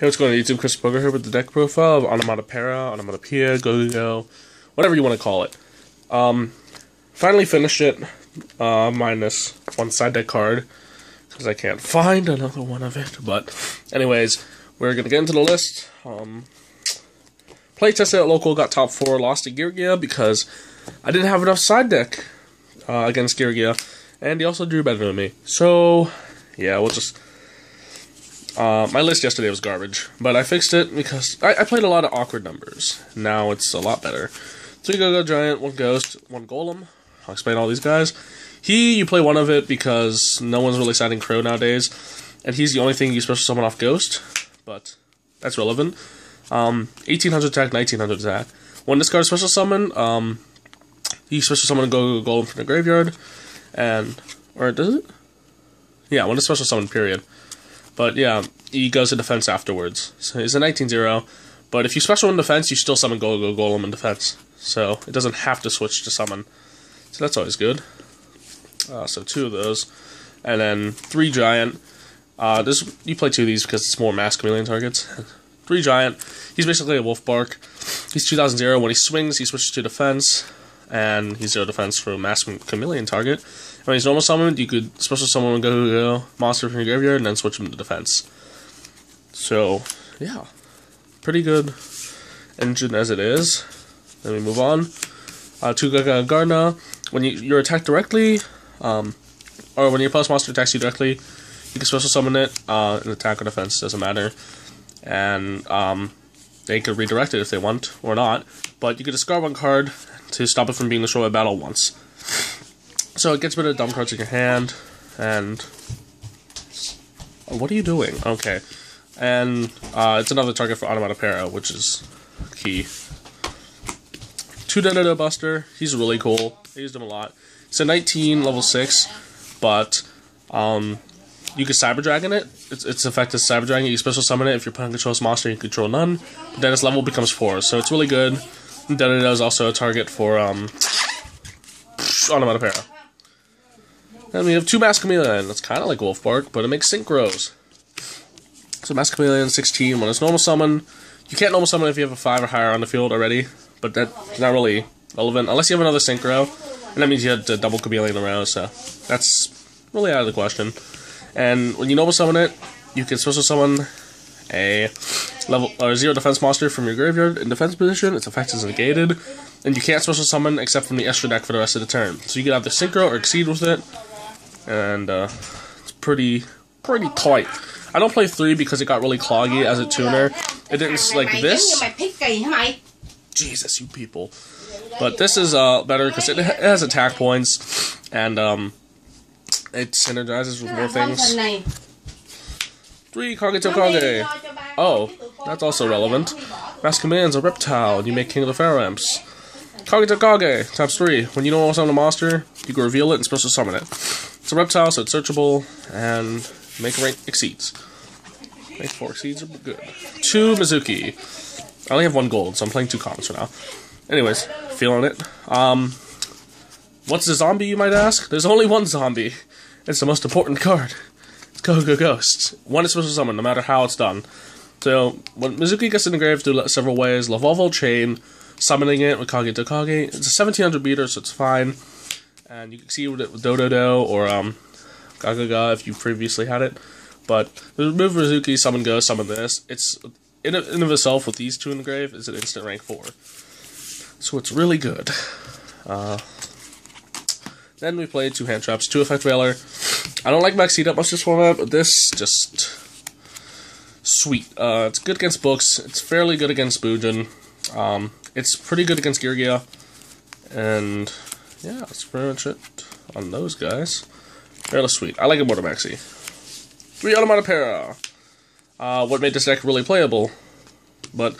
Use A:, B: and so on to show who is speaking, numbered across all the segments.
A: Hey, what's going on YouTube? Chris Poker here with the deck profile of Onomatopoeia, Go, whatever you want to call it. Finally finished it, minus one side deck card, because I can't find another one of it. But anyways, we're going to get into the list. Play tested at local, got top 4, lost to Geargia because I didn't have enough side deck against Geargia, and he also drew better than me. So, yeah, we'll just... my list yesterday was garbage, but I fixed it because I played a lot of awkward numbers. Now it's a lot better. 3 Go-Go Giant, 1 Ghost, 1 Golem. I'll explain all these guys. You play one of it because no one's really siding Crow nowadays, and he's the only thing you special summon off Ghost, but that's relevant. 1800 attack, 1900 attack. When discard special summon, you special summon Go-Go Golem from the graveyard, or does it? Yeah, when it's special summon, period. But yeah, he goes to defense afterwards. So he's a 19-0, but if you special in defense, you still summon Go-Go Golem in defense. So it doesn't have to switch to summon. So that's always good. So 2 of those. And then 3 Giant. You play 2 of these because it's more Mass Chameleon targets. 3 Giant. He's basically a Wolf Bark. He's 2000. When he swings, he switches to defense. And he's 0 defense for a Mass Chameleon target. When he's normal summoned, you could special summon Go-Go monster from your graveyard and then switch him to defense. So, yeah. Pretty good engine as it is. Then we move on. 2 Go-Go Gardener. When you're attacked directly, or when your opponent's monster attacks you directly, you can special summon it in attack or defense, doesn't matter. And they could redirect it if they want, or not. But you could discard 1 card to stop it from being destroyed by battle once. So it gets rid of dumb cards in your hand, and... Oh, what are you doing? Okay. And it's another target for Onomatopoeia, which is key. 2 Dodo Buster. He's really cool. I used him a lot. It's a 19, level 6, but you can Cyber Dragon it. Its effect is Cyber Dragon. You special summon it if your opponent controls a monster, you control none. But then its level becomes 4, so it's really good. And Dodo is also a target for Onomatopoeia. Then we have 2 Mass Chameleon. That's kind of like Wolf Bark, but it makes synchros. So Mass Chameleon 16, when it's normal summon, you can't normal summon if you have a 5 or higher on the field already, but that's not really relevant, unless you have another synchro, and that means you had to double Chameleon in a row, so that's really out of the question. And when you normal summon it, you can special summon a level 0 defense monster from your graveyard in defense position. Its effect is negated, and you can't special summon except from the extra deck for the rest of the turn. So you can either synchro or exceed with it, and it's pretty tight. I don't play 3 because it got really cloggy as a tuner. It didn't like this. Jesus, you people. But this is better because it has attack points, and it synergizes with more things. 3 Kage. Oh, that's also relevant. Mass Command's a reptile, and you make King of the Pharaoh Imps. Kage, taps 3. When you don't summon a monster, you can reveal it and special summon it. It's a reptile, so it's searchable, and make rank exceeds. Make 4 exceeds are good. 2 Mizuki. I only have 1 gold, so I'm playing 2 commons for now. Anyways, feeling it. What's the zombie, you might ask? There's only 1 zombie. It's the most important card. It's Go-Go Ghost. 1 is special summon, no matter how it's done. So, when Mizuki gets in the grave through several ways, Lavolvo Chain, summoning it with Kage. It's a 1700 beater, so it's fine. And you can see it with Dodo or Gaga if you previously had it. But remove Mizuki, summon Ghost, summon this. It's in and of itself with these 2 in the grave is an instant rank 4. So it's really good. Then we played 2 hand traps, 2 effect Veiler. I don't like Maxi that much this format, but this just sweet. It's good against books. It's fairly good against Bujin. It's pretty good against Geargia. And yeah, that's pretty much it on those guys. Fairly sweet. I like it more than Maxi. 3 Onomatopoeia. What made this deck really playable? But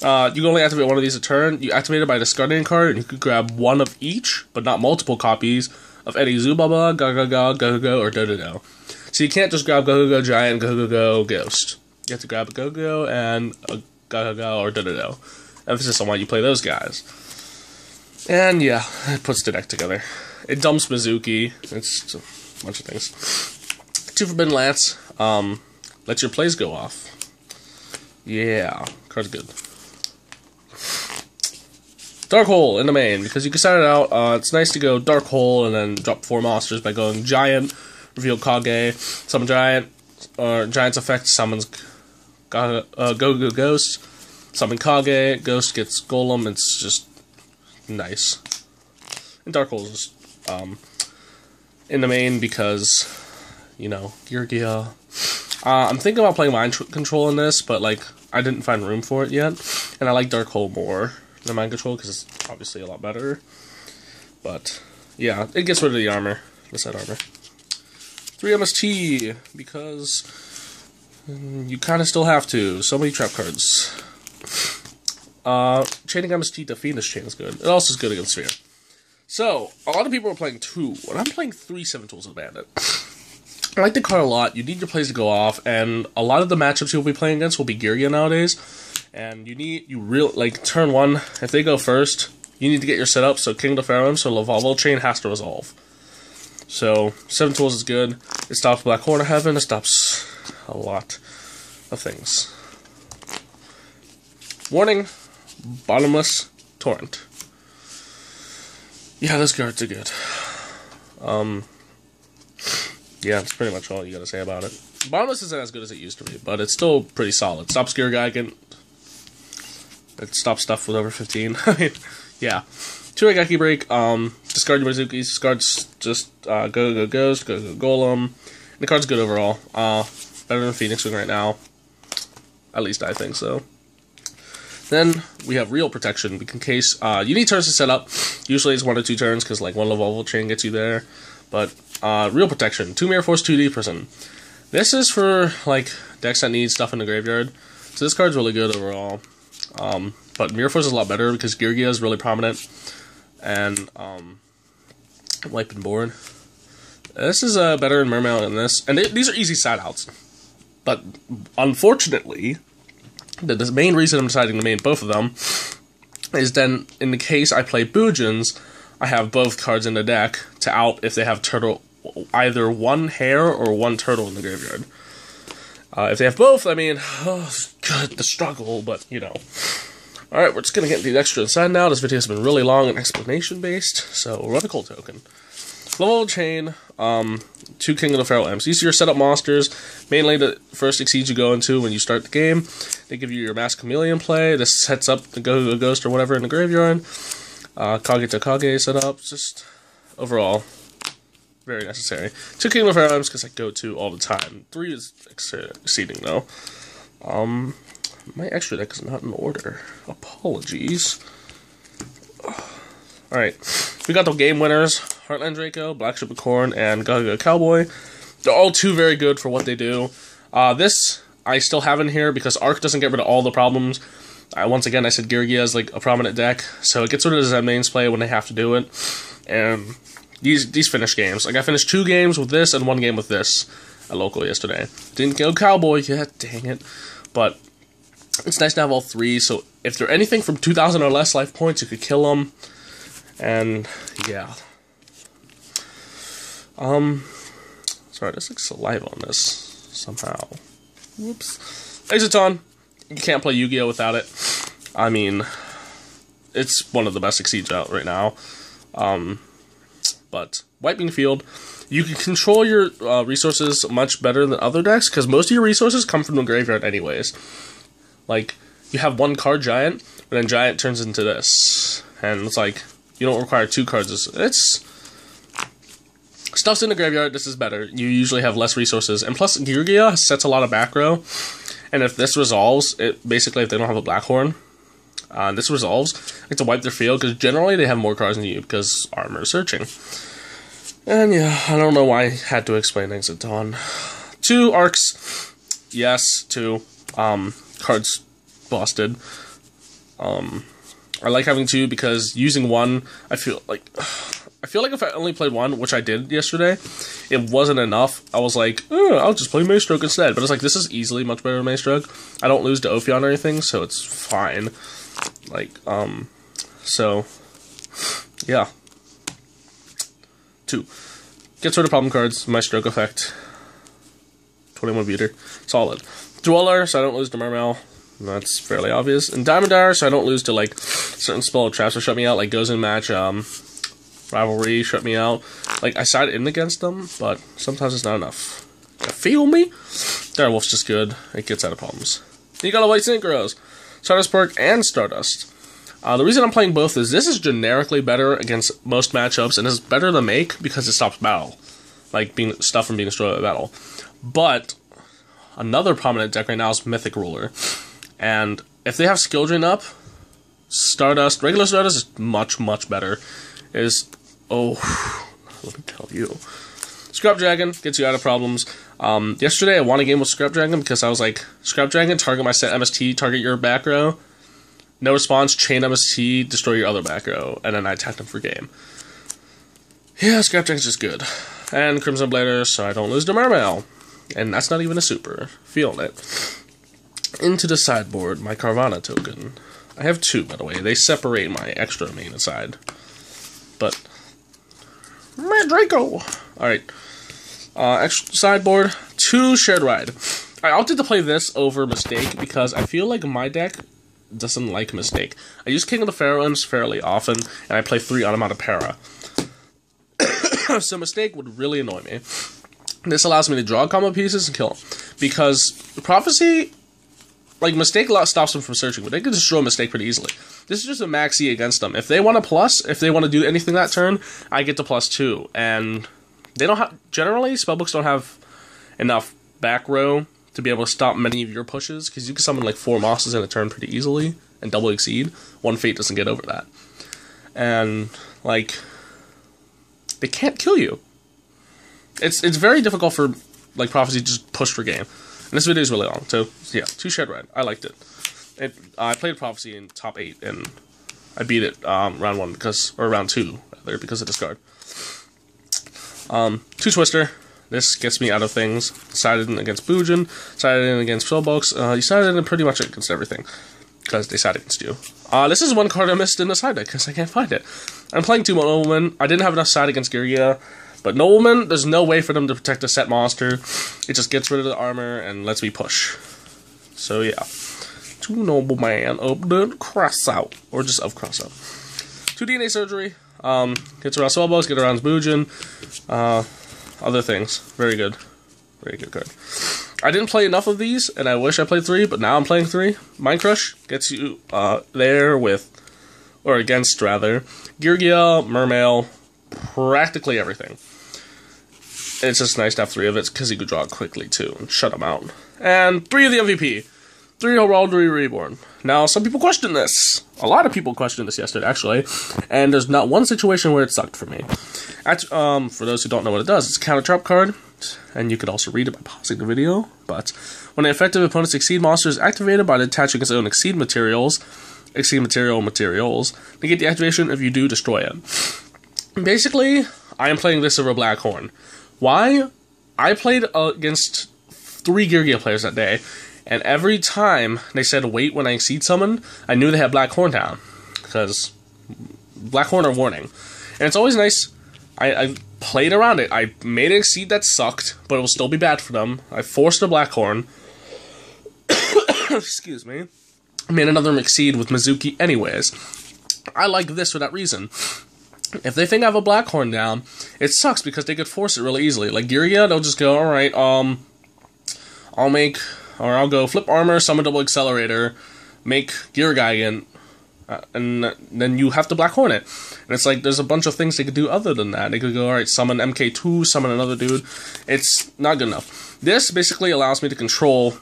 A: you can only activate 1 of these a turn. You activate it by discarding a card, and you could grab 1 of each, but not multiple copies, of any Zubaba, Go-Go, or Dodo. So you can't just grab Go-Go Giant, Go-Go Ghost. You have to grab a Go-Go and a Go-Go or Dodo. Emphasis on why you play those guys. And yeah, it puts the deck together. It dumps Mizuki. It's a bunch of things. 2 Forbidden Lance. Lets your plays go off. Yeah, card's good. Dark Hole in the main, because you can start it out, it's nice to go Dark Hole and then drop 4 monsters by going Giant, reveal Kage, summon Giant, or Giant's effect summons Go Ghost, summon Kage, Ghost gets Golem, it's just nice. And Dark Hole is in the main because, you know, Geargia. I'm thinking about playing Mind Control in this, but like, I didn't find room for it yet, and I like Dark Hole more the Mind Control, because it's obviously a lot better. But, yeah, it gets rid of the armor, the set armor. 3 MST, because you kind of still have to. So many trap cards. Chaining MST to Fiendish Chain is good. It also is good against Sphere. So, a lot of people are playing 2, and I'm playing 3 Seven Tools of Bandit. I like the card a lot. You need your plays to go off, and a lot of the matchups you'll be playing against will be Geargia nowadays. And like, turn 1, if they go first, you need to get your setup, so King of Pharaoh, so Lavalval Chain has to resolve. So, 7 Tools is good. It stops Black Horn of Heaven, it stops a lot of things. Warning, Bottomless Torrent. Yeah, those cards are good. Yeah, that's pretty much all you gotta say about it. Bottomless isn't as good as it used to be, but it's still pretty solid. Stops Geargia. It stops stuff with over 15. I mean, yeah. 2 Agaki Break, discard your Mizuki's, discards just Go Ghost, Go Golem. And the card's good overall. Better than Phoenix Wing right now. At least I think so. Then we have Real Protection, in case you need turns to set up. Usually it's 1 or 2 turns, because like 1 Lavalval Chain gets you there. But Real Protection, 2 Mirror Force, 2D Prison. This is for like decks that need stuff in the graveyard. So this card's really good overall. But Mirror Force is a lot better because Geargia is really prominent. And Wipe and Board. This is better in Mermail than this. And these are easy side outs. But unfortunately, the main reason I'm deciding to main both of them is then in the case I play Boojins, I have both cards in the deck to out if they have turtle, either 1 hare or 1 turtle in the graveyard. If they have both, I mean, good, the struggle, but, you know. Alright, we're just going to get the extra inside now. This video has been really long and explanation-based, so we'll run a cold token. Level Chain, 2 King of the Pharaoh Imps. These are your setup monsters, mainly the first Exceed you go into when you start the game. They give you your Masked Chameleon play. This sets up the Go Ghost or whatever in the graveyard. Kage to Kage setup, just overall very necessary. 2 King of Pharaoh Imps because I go to all the time. 3 is exceeding though. My extra deck is not in order. Apologies. Alright, we got the game winners, Heartland Draco, Black Ship of Corn, and Gaga Cowboy. They're all 2 very good for what they do. This, I still have in here because Arc doesn't get rid of all the problems. Once again, I said Geargia is like a prominent deck, so it gets rid of the Zen-Mains play when they have to do it. And these finish games. Like, I finished 2 games with this and 1 game with this at local yesterday. Didn't go Cowboy yet, dang it. But it's nice to have all 3, so if they're anything from 2,000 or less life points, you could kill them. And, yeah. Sorry, there's like saliva on this, somehow. Whoops. Exoton. You can't play Yu-Gi-Oh! Without it. I mean, it's one of the best Exceeds out right now. But, Wiping Field, you can control your resources much better than other decks, because most of your resources come from the graveyard anyways. Like, you have 1 card Giant, but then Giant turns into this. And it's like, you don't require 2 cards. It's stuff's in the graveyard, this is better. You usually have less resources. And plus, Geargia sets a lot of back row. And if this resolves, it basically, if they don't have a Blackhorn, this resolves, it's to wipe their field, because generally they have more cards than you, because armor is searching. And yeah, I don't know why I had to explain Exoton. 2 arcs, yes, 2. Cards busted. I like having 2 because using 1, I feel like if I only played 1, which I did yesterday, it wasn't enough. I was like, oh, I'll just play Maestroke instead. But it's like, this is easily much better than Maestroke. I don't lose to Ophion or anything, so it's fine. Like, so, yeah. 2. Gets rid of problem cards, Maestroke effect. 21 beater. Solid. Dweller, so I don't lose to Mermail. That's fairly obvious. And Diamond Dyer, so I don't lose to, like, certain spell traps that shut me out, like Goes in Match, Rivalry shut me out. Like, I side in against them, but sometimes it's not enough. You feel me? Direwolf's just good. It gets out of problems. Then you got a White Synchros, Stardust perk, and Stardust. The reason I'm playing both is this is generically better against most matchups, and this is better to make because it stops battle. Like, stuff from being destroyed by battle. But another prominent deck right now is Mythic Ruler. And if they have Skill Drain up, Stardust, regular Stardust is much, much better. Let me tell you. Scrap Dragon gets you out of problems. Yesterday I won a game with Scrap Dragon because I was like, Scrap Dragon, target my set MST, target your back row. No response, chain MST, destroy your other back row. And then I attacked him for game. Yeah, Scrap Dragon's just good. And Crimson Blader, so I don't lose to Mermail. And that's not even a super. Feeling it. Into the sideboard, my Carvana token. I have 2, by the way. They separate my extra main aside. But Draco! Alright. Extra sideboard, 2 Shared Ride. I opted to play this over Mistake because I feel like my deck doesn't like Mistake. I use King of the Pharaohs fairly often, and I play 3 Onomatopoeia. So Mistake would really annoy me. This allows me to draw combo pieces and kill them. Because Prophecy, like, Mistake stops them from searching, but they can destroy Mistake pretty easily. This is just a maxi against them. If they want a plus, if they want to do anything that turn, I get to +2. And they don't have, generally, spellbooks don't have enough back row to be able to stop many of your pushes, because you can summon like 4 Mosses in a turn pretty easily, and double Exceed. 1 Fate doesn't get over that. And, like, they can't kill you. It's very difficult for, like, Prophecy to just push for game. And this video is really long, so, yeah, 2 Shed Red. I liked it. I played Prophecy in top 8, and I beat it round 1 or round 2, rather, because of discard. 2 Twister. This gets me out of things. Sided in against Bujin, sided in against Spellbooks. You sided in pretty much against everything, because they side against you. This is 1 card I missed in the side deck, because I can't find it. I'm playing 2 Noblemen. I didn't have enough side against Girgia, but Noblemen, there's no way for them to protect a set monster. It just gets rid of the armor and lets me push. So yeah. 2 Nobleman of the Crossout. Or just of Crossout. 2 DNA Surgery. Gets around Spellbooks, gets around Bujin. Other things. Very good. Very good card. I didn't play enough of these, and I wish I played 3, but now I'm playing 3. Mind Crush gets you there with, or against rather, Girgia, Mermail, practically everything. It's just nice to have 3 of it, because you could draw it quickly too, and shut them out. And 3 of the MVP. 3 Heraldry Reborn. Now, some people question this. A lot of people questioned this yesterday, actually. And there's not one situation where it sucked for me. For those who don't know what it does, it's a counter trap card. And you could also read it by pausing the video. But when an effective opponent's Exceed monster is activated by detaching its own Exceed materials, they get the activation. If you do, destroy it. Basically, I am playing this over Blackhorn. Why? I played against 3 Girgia players that day. And every time they said wait when I Exceed summon, I knew they had Blackhorn down. Because Blackhorn are warning. And it's always nice. I played around it. I made an Exceed that sucked, but it will still be bad for them. I forced a Blackhorn. Excuse me. I made another Exceed with Mizuki anyways. I like this for that reason. If they think I have a Blackhorn down, it sucks because they could force it really easily. Like Girgia, they'll just go, alright, I'll go Flip Armor, Summon Double Accelerator, make Geargigan, and then you have to Black Hornet. And it's like, there's a bunch of things they could do other than that. They could go, alright, summon MK2, summon another dude. It's not good enough. This basically allows me to control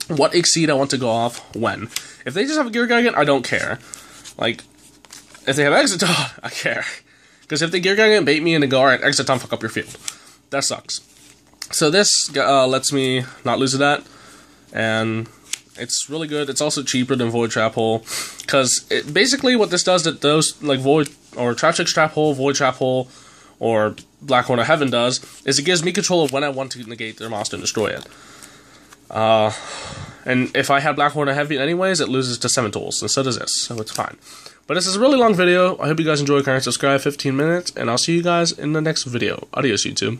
A: what Exceed I want to go off when. If they just have a Geargigan, I don't care. Like, if they have Exciton, I care. Because if they Geargigan bait me and they go, alright, Exciton, fuck up your field. That sucks. So this lets me not lose to that. And it's really good. It's also cheaper than Void Trap Hole, because basically what this does, that those like Void or Trap Check Trap Hole, Void Trap Hole, or Black Horn of Heaven does, is it gives me control of when I want to negate their monster and destroy it. And if I had Black Horn of Heaven anyways, it loses to 7 tools, and so does this, so it's fine. But this is a really long video. I hope you guys enjoy. Subscribe, 15 minutes, and I'll see you guys in the next video. Adios, YouTube.